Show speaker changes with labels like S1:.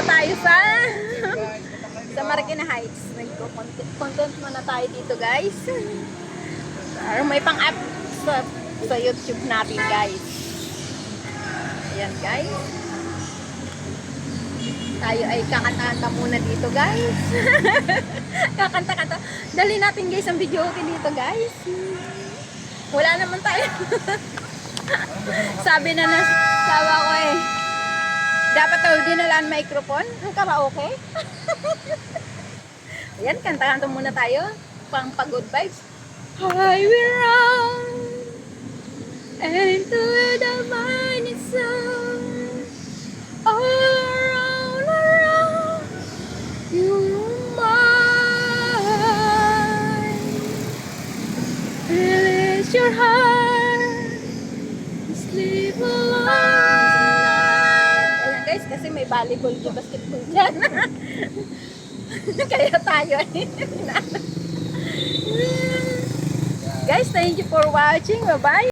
S1: tayo sa sa Marikina Heights. Nagko-content muna tayo dito, guys. Para may pang-up sa YouTube natin, guys. Ayan, guys. Tayo ay kakanta-kanta muna dito, guys. Kakanta-kanta. Dali natin, guys, ang video okay dito, guys. Wala naman tayo. Sabi na sawa ko eh. Dapat daw dinalaan microphone. Ang karaoke. Ayan, kanta-kanta muna tayo. Pang good vibes. I will run into the mighty sun. All around you mine. Release your heart. Sleep alone. Ayan guys, kasi may volleyball yung basketball dyan. Kaya tayo Guys, thank you for watching. Bye-bye.